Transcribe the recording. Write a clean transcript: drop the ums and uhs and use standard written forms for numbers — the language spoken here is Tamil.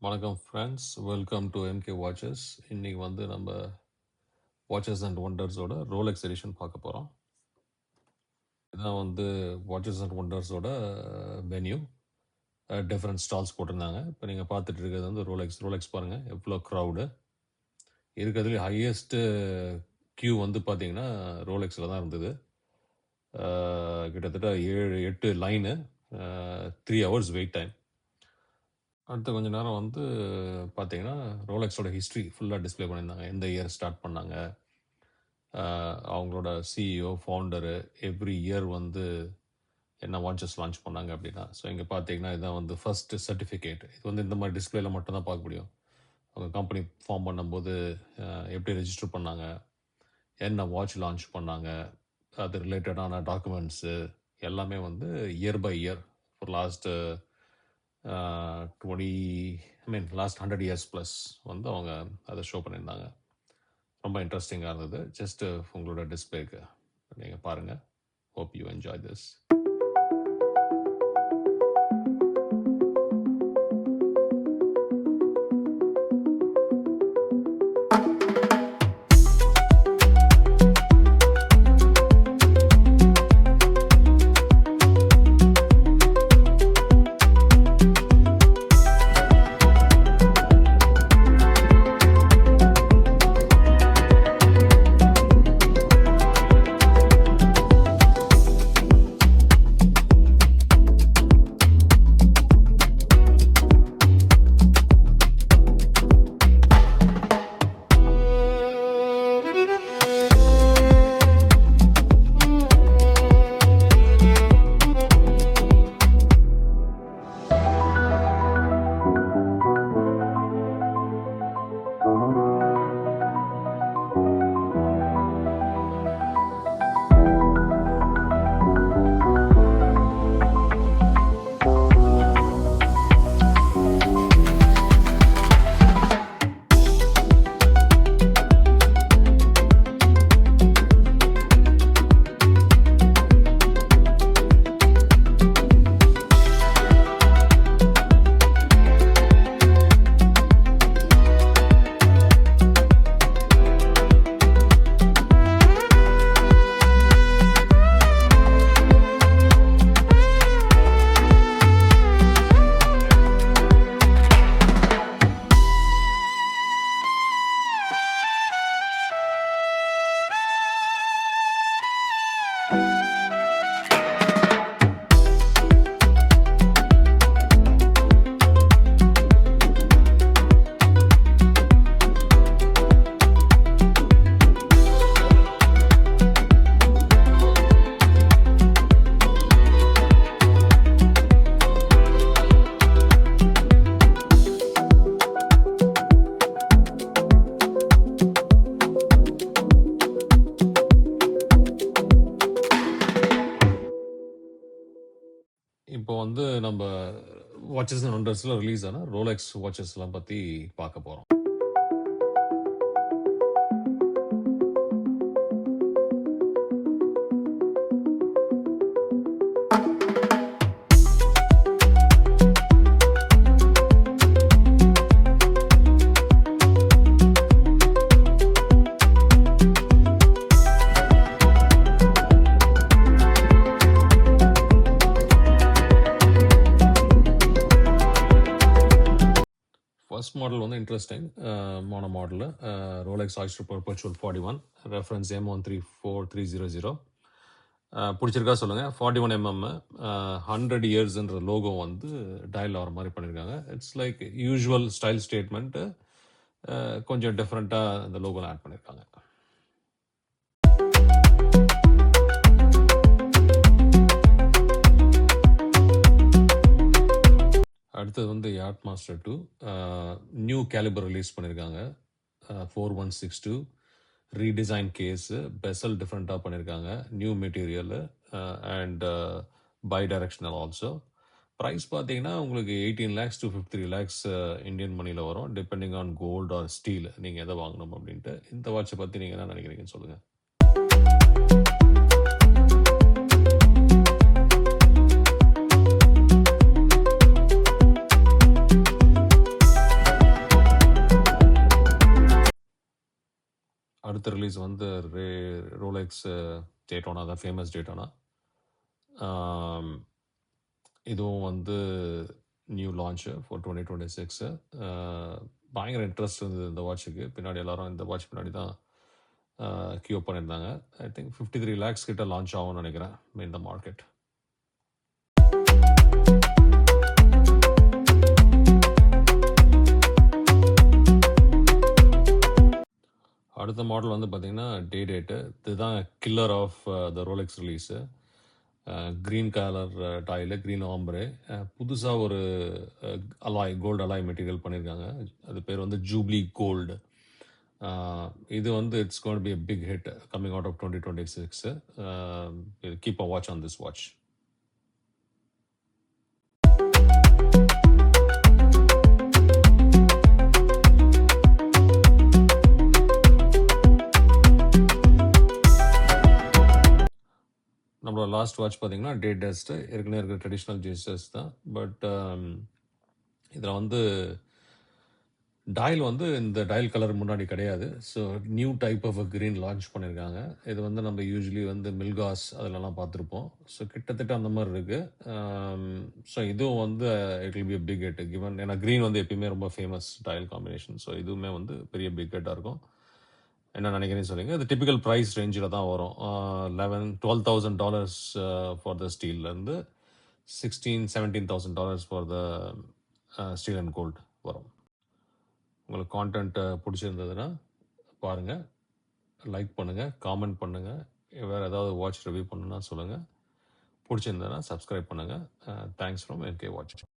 வணக்கம் friends, welcome to MK watches. இன்னைக்கு வந்து நம்ம வாட்சஸ் அண்ட் ஒண்டர்ஸோட ரோலெக்ஸ் எடிஷன் பார்க்க போகிறோம். இதான் வந்து வாட்சஸ் அண்ட் ஒண்டர்ஸோட வென்யூ. டிஃப்ரெண்ட் ஸ்டால்ஸ் போட்டிருந்தாங்க. இப்போ நீங்கள் பார்த்துட்டு இருக்கிறது வந்து ரோலெக்ஸ் பாருங்கள் எவ்வளோ க்ரௌடு இருக்கிறதுல. ஹையஸ்ட்டு க்யூ வந்து பார்த்தீங்கன்னா ரோலெக்ஸில் தான் இருந்தது. கிட்டத்தட்ட 7-8 லைனு, 3 hours வெயிட் டைம். அடுத்த கொஞ்ச நேரம் வந்து பார்த்தீங்கன்னா ரோலெக்ஸோட ஹிஸ்ட்ரி ஃபுல்லாக டிஸ்பிளே பண்ணியிருந்தாங்க. எந்த இயர் ஸ்டார்ட் பண்ணாங்க, அவங்களோட சிஇஓ ஃபவுண்டரு எவ்ரி இயர் வந்து என்ன வாட்சஸ் லான்ச் பண்ணாங்க அப்படின்னா. ஸோ இங்கே பார்த்தீங்கன்னா இதுதான் வந்து ஃபர்ஸ்ட் சர்டிஃபிகேட். இது வந்து இந்த மாதிரி டிஸ்பிளேல மட்டும்தான் பார்க்க முடியும். அவங்க கம்பெனி ஃபார்ம் பண்ணும்போது எப்படி ரெஜிஸ்டர் பண்ணாங்க, என்ன வாட்ச் லான்ச் பண்ணாங்க, அது ரிலேட்டடான டாக்குமெண்ட்ஸு எல்லாமே வந்து year by year for last 100 years plus வந்து அவங்க அதை ஷோ பண்ணியிருந்தாங்க. ரொம்ப இன்ட்ரெஸ்டிங்காக இருந்தது. ஜஸ்ட் உங்களோட டிஸ்பிளேக்கு நீங்கள் பாருங்கள். Hope you enjoy this. இப்போ வந்து நம்ம வாட்சஸ் அண்ட் ஒண்டர்ஸில் ரிலீஸ் ஆன ரோலெக்ஸ் வாட்சஸ்லாம் பற்றி பார்க்க போகிறோம். ஃபர்ஸ்ட் மாடல் வந்து interesting mono model, Rolex oyster perpetual 41, reference M134300. பிடிச்சிருக்கா சொல்லுங்கள். 41mm 100 yearsன்ற லோகோ வந்து டயல் ஆகிற மாதிரி பண்ணியிருக்காங்க. It's like usual style statement, கொஞ்சம் டிஃப்ரெண்ட்டாக இந்த லோகோவில் ஆட் பண்ணியிருக்காங்க. அடுத்தது வந்து Yacht Master 2 new calibre release பண்ணியிருக்காங்க. 4162 ரீடிசைன் கேஸு, பெசல் டிஃப்ரெண்ட்டாக பண்ணியிருக்காங்க, new material and bidirectional also. Price பார்த்தீங்கன்னா உங்களுக்கு 18 lakhs to 53 lakhs இந்தியன் மணியில் வரும், depending on gold or steel நீங்கள் எதை வாங்கணும் அப்படின்ட்டு. இந்த வாட்சை பற்றி நீங்கள் என்ன நினைக்கிறீங்கன்னு சொல்லுங்கள். அடுத்த ரிலீஸ் வந்து ரோலெக்ஸ் டேட்டோனா தான் ஃபேமஸ் டேட்டோனா. இதுவும் வந்து நியூ லான்ச்சு ஃபார் 2026. பயங்கர இன்ட்ரெஸ்ட் இருந்தது இந்த வாட்சுக்கு. பின்னாடி எல்லாரும் இந்த வாட்ச் பின்னாடி தான் கியூ பண்ணியிருந்தாங்க. ஐ திங்க் 53 lakhs கிட்ட லான்ச் ஆகும்னு நினைக்கிறேன் இந்த மார்க்கெட். அடுத்த மாடல் வந்து பார்த்தீங்கன்னா டேட்டு. இதுதான் killer of the Rolex release. Green colour dial, green ombre. புதுசாக ஒரு அலாய், கோல்டு அலாய் மெட்டீரியல் பண்ணியிருக்காங்க. அது பேர் வந்து ஜூப்ளி கோல்டு. இது வந்து it's gonna be a big hit coming out of 2026. Keep a watch on this watch. நம்மளோட லாஸ்ட் வாட்ச் பார்த்தீங்கன்னா டேட் டஸ்ட்டு. ஏற்கனவே இருக்கிற ட்ரெடிஷ்னல் ஜீசஸ் தான். பட் இதில் வந்து டயல் வந்து இந்த டயல் கலர் முன்னாடி கிடையாது. So new type of green launch பண்ணியிருக்காங்க. இது வந்து நம்ம யூஸ்வலி வந்து மில்காஸ் அதிலலாம் பார்த்துருப்போம். ஸோ கிட்டத்தட்ட அந்த மாதிரி இருக்குது. ஸோ இதுவும் வந்து it will be a big hit given, ஏன்னா க்ரீன் வந்து எப்பயுமே ரொம்ப ஃபேமஸ் டயல் காம்பினேஷன். ஸோ இதுவுமே வந்து பெரிய பிக் ஹிட்டாக இருக்கும். என்ன நினைக்கிறேன்னு சொல்லுங்க. இது டிபிக்கல் ப்ரைஸ் ரேஞ்சில் தான் வரும். $12,000 ஃபார் த ஸ்டீல்லேருந்து $16,000-17,000 for the steel and gold வரும். உங்களுக்கு கான்டென்ட் பிடிச்சிருந்ததுன்னா பாருங்கள், லைக் பண்ணுங்கள், காமெண்ட் பண்ணுங்கள். வேறு ஏதாவது வாட்ச் ரிவ்யூ பண்ணுன்னா சொல்லுங்கள். பிடிச்சிருந்ததுன்னா சப்ஸ்கிரைப் பண்ணுங்கள். Thanks from NK watch.